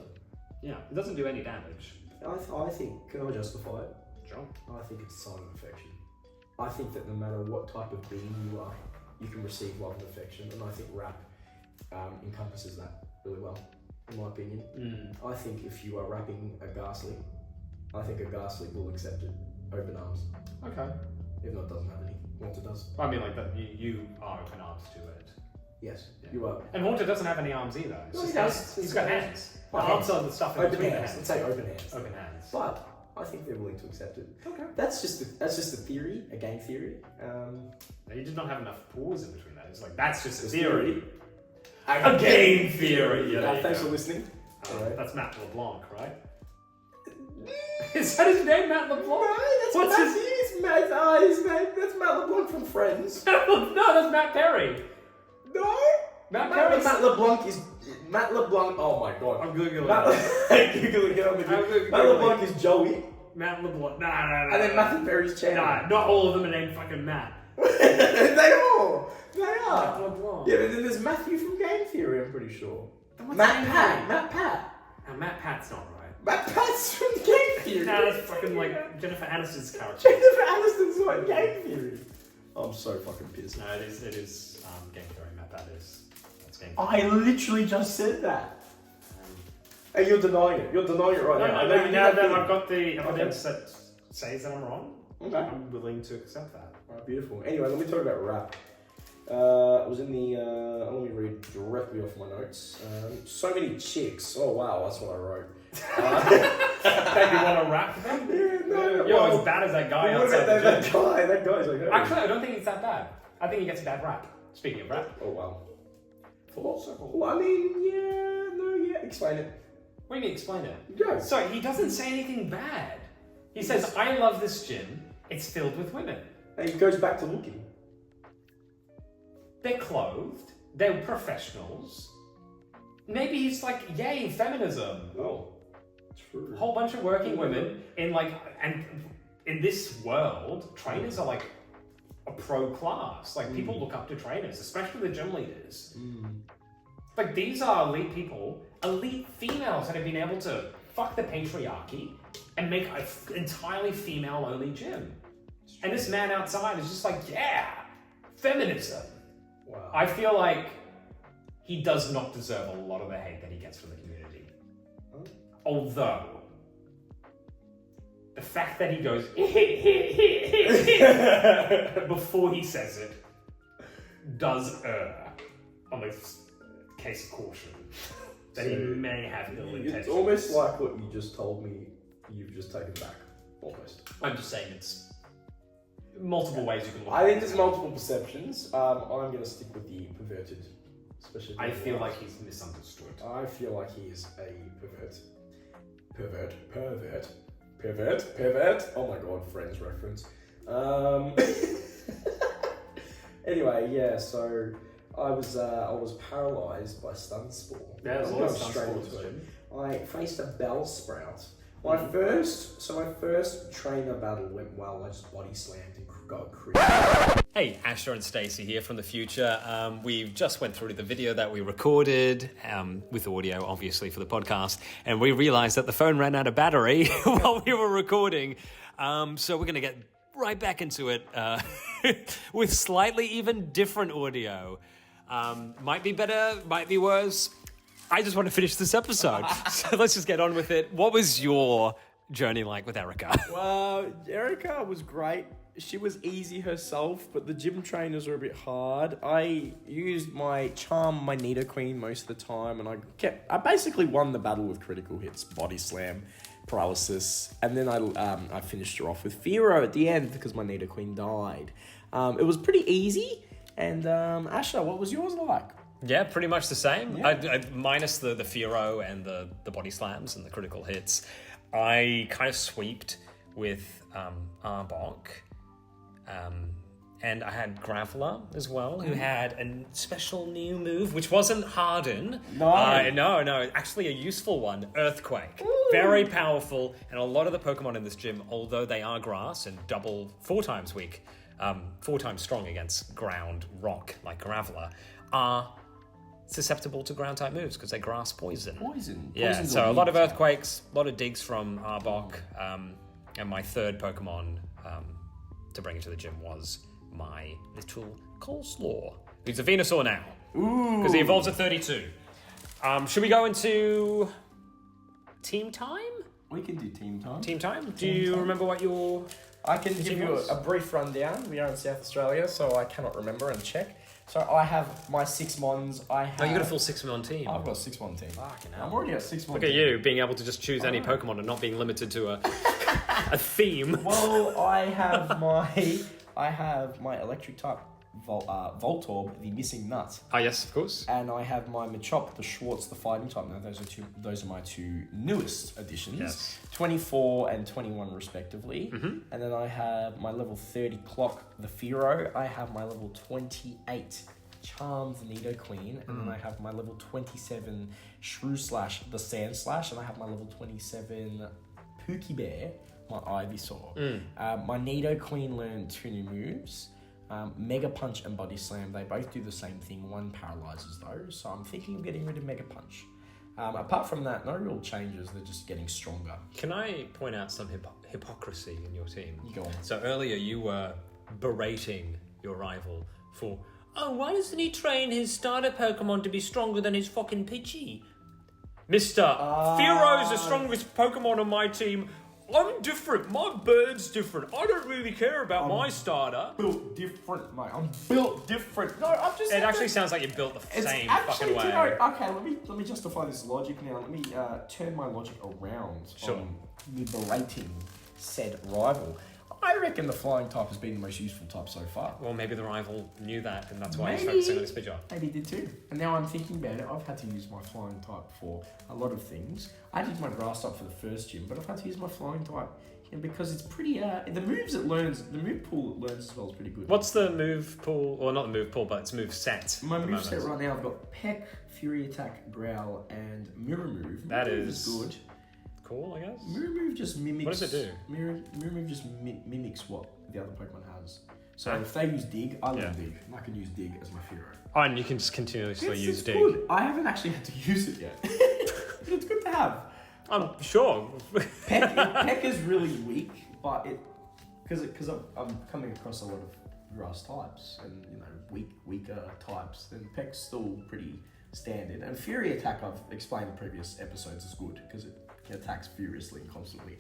Yeah, it doesn't do any damage. I think, can I justify it? Sure. I think it's a sign of affection. I think that no matter what type of being you are, you can receive love and affection, and I think rap encompasses that really well, in my opinion. I think if you are rapping a ghastly, I think a ghastly will accept it open arms. Okay. Even though it doesn't have any. Haunted does. I mean, like that. You are open arms to it. Yes, Yeah. you are. And Haunted doesn't have any arms either. No, he does. He's got hands. The Well, arms are the stuff in Open between the hands. hands. Let's say open hands. Open hands. But I think they're willing to accept it. Okay. That's just a theory, a game theory. You did not have enough pause in between that. It's like, that's just a It's theory. A game theory. Yeah, Thanks for listening. Alright. That's Matt LeBlanc, right? Is that his name, Matt LeBlanc? No, that's What's his Matt. His name. That's Matt LeBlanc from Friends. No, that's Matt Perry. No. Matt Perry. Matt LeBlanc is Matt LeBlanc. Oh my god. I'm googling Googling it on the Google. Matt LeBlanc is Joey. Matt LeBlanc. No. And then Matthew Perry's Chandler. Nah, not all of them are named fucking Matt. They are. Matt LeBlanc. Yeah, but then there's Matthew from Game Theory. I'm pretty sure. What's Matt his Pat. name? Matt Pat. No, Matt Pat's not right. Matt Pat's from Game Theory. Nah, that's fucking like Jennifer Aniston's character. Jennifer Aniston's not in Game Theory. I'm so fucking pissed. No, it is Game Theory. Matt Pat is. That's Game Theory. I literally just said that. Hey, you're denying it. You're denying it right now. I know you now did that that I've got the evidence that says that I'm wrong, Okay. I'm willing to accept that. Alright, beautiful. Anyway, let me talk about rap. I was in the, let me read directly off my notes. So many chicks. Oh wow, that's what I wrote. That you want to rap them? Yeah, no, You're as bad as that guy what outside about the that gym. guy? That guy's like, hey. Actually, I don't think it's that bad. I think he gets a bad rap. Speaking of rap. Oh wow. Full circle. Well, I mean, yeah, explain it. What do you mean, explain it? Go. So, he doesn't say anything bad. He says, I love this gym. It's filled with women. And he goes back to looking. They're clothed. They're professionals. Maybe he's like, yay, feminism. Oh, true. A whole bunch of working women in and in this world, trainers are like a pro class. Like people look up to trainers, especially the gym leaders. Like these are elite people, elite females that have been able to fuck the patriarchy and make an entirely female-only gym. And this man outside is just like, yeah, feminism. Wow. I feel like he does not deserve a lot of the hate that he gets from the community. Although, the fact that he goes before he says it does err on the case of caution that he may have ill intentions. It's almost like what you just told me you've just taken back. Almost. I'm just saying it's multiple ways you can look I at think it. there's multiple perceptions. I'm going to stick with the perverted. Especially I feel like he's misunderstood. I feel like he is a pervert. Oh my god, Friends reference. Anyway, yeah. So I was paralysed by Sunspore. Yeah, there's a I'm lot of going straight Sunspore into in it. I faced a bell sprout. My first trainer battle went well. I just body slammed and got crit. Hey, Asher and Stasi here from the future. We've just went through the video that we recorded with audio, obviously, for the podcast, and we realized that the phone ran out of battery while we were recording. So we're going to get right back into it with slightly even different audio. Might be better, might be worse. I just want to finish this episode. So let's just get on with it. What was your journey like with Erica? Well, Erica was great. She was easy herself, but the gym trainers were a bit hard. I used my charm, my Nido Queen most of the time, and I basically won the battle with critical hits, body slam, paralysis, and then I finished her off with Firo at the end because my Nido Queen died. It was pretty easy. And Asher, what was yours like? Yeah, pretty much the same. Yeah. I minus the Firo and the body slams and the critical hits. I kind of sweeped with Arbok. And I had Graveler as well, who had a special new move, which wasn't Harden. No. No, actually a useful one, Earthquake. Ooh. Very powerful, and a lot of the Pokemon in this gym, although they are grass and 4 times weak, 4 times strong against ground rock like Graveler, are susceptible to ground type moves because they grass poison. Yeah, Poison's so a lot of weak. Earthquakes, a lot of digs from Arbok, and my third Pokemon to bring into the gym was my little Coleslaw. He's a Venusaur now. Ooh. Because he evolves at 32. Should we go into team time? We can do team time. Team time? Do you remember what your... I can give team you was? a brief rundown. We are in South Australia, so I cannot remember and check. So I have my 6 Mons. I have. Oh, you got a full 6-mon team. I've got a 6-Mon team. Fucking I'm hell. already at 6-Mon. Look at you being able to just choose any Pokemon and not being limited to a theme. Well, I have my electric type Voltorb, the missing nut, Ah, yes, of course. and I have my Machop, the Schwartz, the fighting type. Now those are my 2 newest additions. Yes. 24 and 21 respectively. Mm-hmm. And then I have my level 30 Clock, the Fearow. I have my level 28 Charm, the Nidoqueen, and then I have my level 27 Shrew Slash, the Sand Slash, and I have my level 27 Pookie Bear, my Ivysaur. My Nidoqueen learned 2 new moves. Mega Punch and Body Slam, they both do the same thing. One paralyzes though, so I'm thinking of getting rid of Mega Punch. Apart from that, no real changes, they're just getting stronger. Can I point out some hypocrisy in your team? You go on. So earlier you were berating your rival for, oh, why doesn't he train his starter Pokemon to be stronger than his fucking Pidgey? Mister, Fearo's the strongest Pokemon on my team. I'm different. My bird's different. I don't really care about my starter. Built different, mate. I'm built different. No, I'm just. It actually sounds like you built the same fucking way. Okay, let me justify this logic now. Let me turn my logic around. Sure. On me berating said rival. I reckon the flying type has been the most useful type so far. Well, maybe the rival knew that, and that's why he's Maybe. focusing on his Pidgeot. Maybe he did too. And now I'm thinking about it, I've had to use my flying type for a lot of things. I did my grass type for the first gym, but I've had to use my flying type because it's pretty. The move pool it learns as well is pretty good. What's the move pool, or not the move pool, but it's move set? My at the move set moment? right now? I've got Peck, Fury Attack, Growl, and Mirror Move. That Mirror Move is good. Cool, I guess. Mirror Move just mimics. What does it do? Mirror Move just mimics what the other Pokemon has. So if they use Dig, I love Dig. And I can use Dig as my Fearow. Oh, and you can just continuously use It's Dig. good. I haven't actually had to use it yet. It's good to have. I'm sure. Peck is really weak, but because I'm coming across a lot of grass types and weaker types, then Peck's still pretty standard. And Fury Attack, I've explained in previous episodes, is good because it attacks furiously and constantly,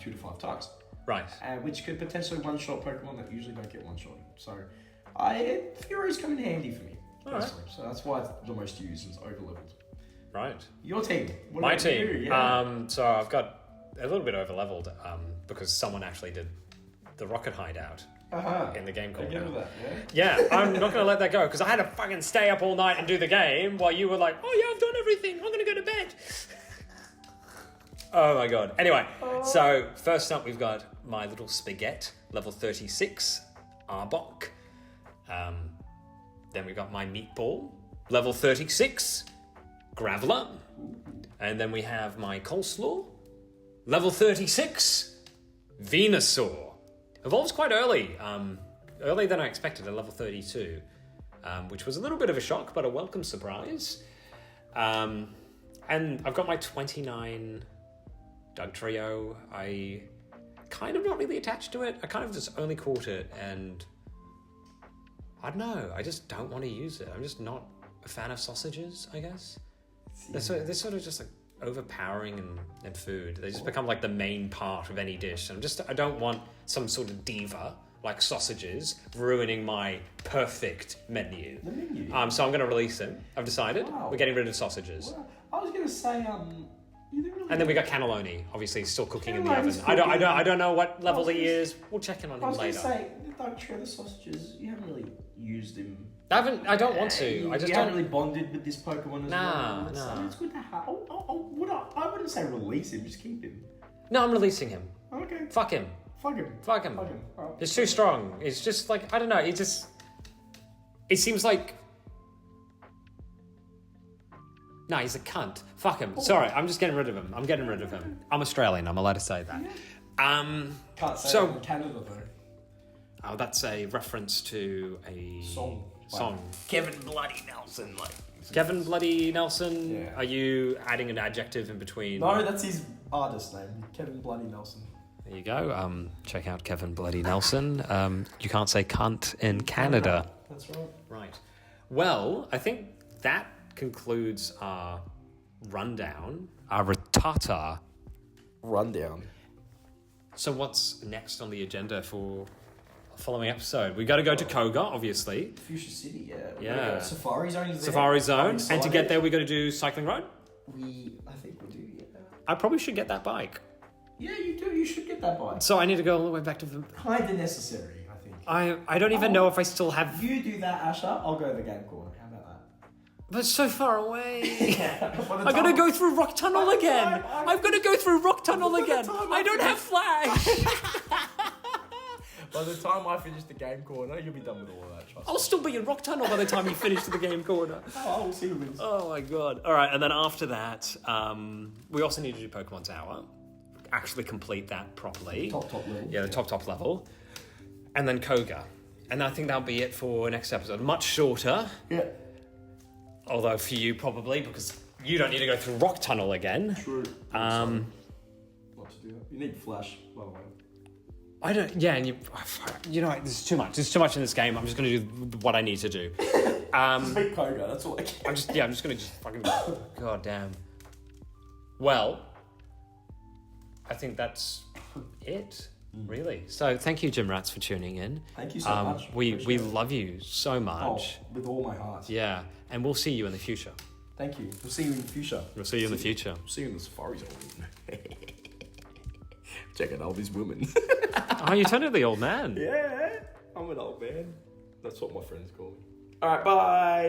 2 to 5 times. Right. Which could potentially one-shot Pokemon that usually don't get one-shot. So, Fury's come in handy for me personally. So that's why it's the most used and it's over-leveled. Right. Your team. What My about team. you? Yeah. So I've got a little bit over-leveled because someone actually did the rocket hideout in the game called. I remember that, Yeah, I'm not going to let that go because I had to fucking stay up all night and do the game while you were like, oh yeah, I've done everything. I'm going to go to bed. Oh my god. Anyway, so first up we've got my little Spaghetti, level 36, Arbok. Then we've got my Meatball, level 36, Graveler. And then we have my Coleslaw, level 36, Venusaur. Evolves quite early, earlier than I expected at level 32, which was a little bit of a shock, but a welcome surprise. And I've got my 29 Dugtrio. I kind of not really attached to it. I kind of just only caught it, and I don't know. I just don't want to use it. I'm just not a fan of sausages, I guess. They're sort of just like overpowering and food. They just become like the main part of any dish. And I don't want some sort of diva like sausages ruining my perfect menu. The menu. So I'm going to release them. I've decided. Wow. We're getting rid of sausages. Well, I was going to say, you didn't really... And then we got cannelloni, obviously still cooking in the Cannelloni's oven. cooking. I don't know what level he is. We'll check in on I him was going later. to say, the Dugtrio, the sausages, you haven't really used them. I don't want to. I just you don't. haven't really bonded with this Pokemon as Nah, well. nah. It's good to have. I wouldn't say release him, just keep him. No, I'm releasing him. Okay. Fuck him. Fuck him. Fuck him. Fuck him. Alright. It's too strong. It's just like, I don't know. It seems like. No, he's a cunt. Fuck him. Sorry, I'm just getting rid of him. I'm Australian. I'm allowed to say that. Can't say So- that in Canada though. Oh, that's a reference to a Song. Kevin Bloody Nelson. Kevin Bloody Nelson. Yeah. Are you adding an adjective in between? No, that's his artist name, Kevin Bloody Nelson. There you go. Check out Kevin Bloody Nelson. You can't say cunt in Canada. That's right. Right. Well, I think that concludes our rundown, our Rattata. Rundown. So what's next on the agenda for following episode. We got to go to Koga, obviously. Fuchsia City, yeah. Yeah. Safari Zone is there. Safari I'm Zone. And to excited. get there, we got to do Cycling Road. I think we do, yeah. I probably should get that bike. Yeah, you do. You should get that bike. So I need to go all the way back to the... Kinda necessary, I think. I don't even know if I still have... You do that, Asher. I'll go to the game corner. How about that? But it's so far away. By the I gotta time- go through Rock Tunnel By the again. time I've got to go through Rock Tunnel By the again. time I don't have flags. By the time I finish the game corner, you'll be done with all of that. Trust I'll still be in Rock Tunnel by the time you finish the game corner. Oh, we'll see who wins. Oh my god. All right, and then after that, we also need to do Pokemon Tower. Actually complete that properly. Top level. Yeah, the top level. And then Koga. And I think that'll be it for next episode. Much shorter. Yeah. Although for you probably, because you don't need to go through Rock Tunnel again. True. Not to do that. You need Flash, by the way. I don't, yeah, and you know, there's too much. There's too much in this game. I'm just going to do what I need to do. Take Koga, that's all I can. I'm just going to just fucking, god damn. Well, I think that's it, really. So thank you, Jim Rats, for tuning in. Thank you so much. We Appreciate it. love you so much. Oh, with all my heart. Yeah, and we'll see you in the future. Thank you. We'll see you in the future. We'll see you in the future. See you in the Safari Zone. Check out all these women. Oh, you turned into the old man. Yeah, I'm an old man. That's what my friends call me. All right, bye.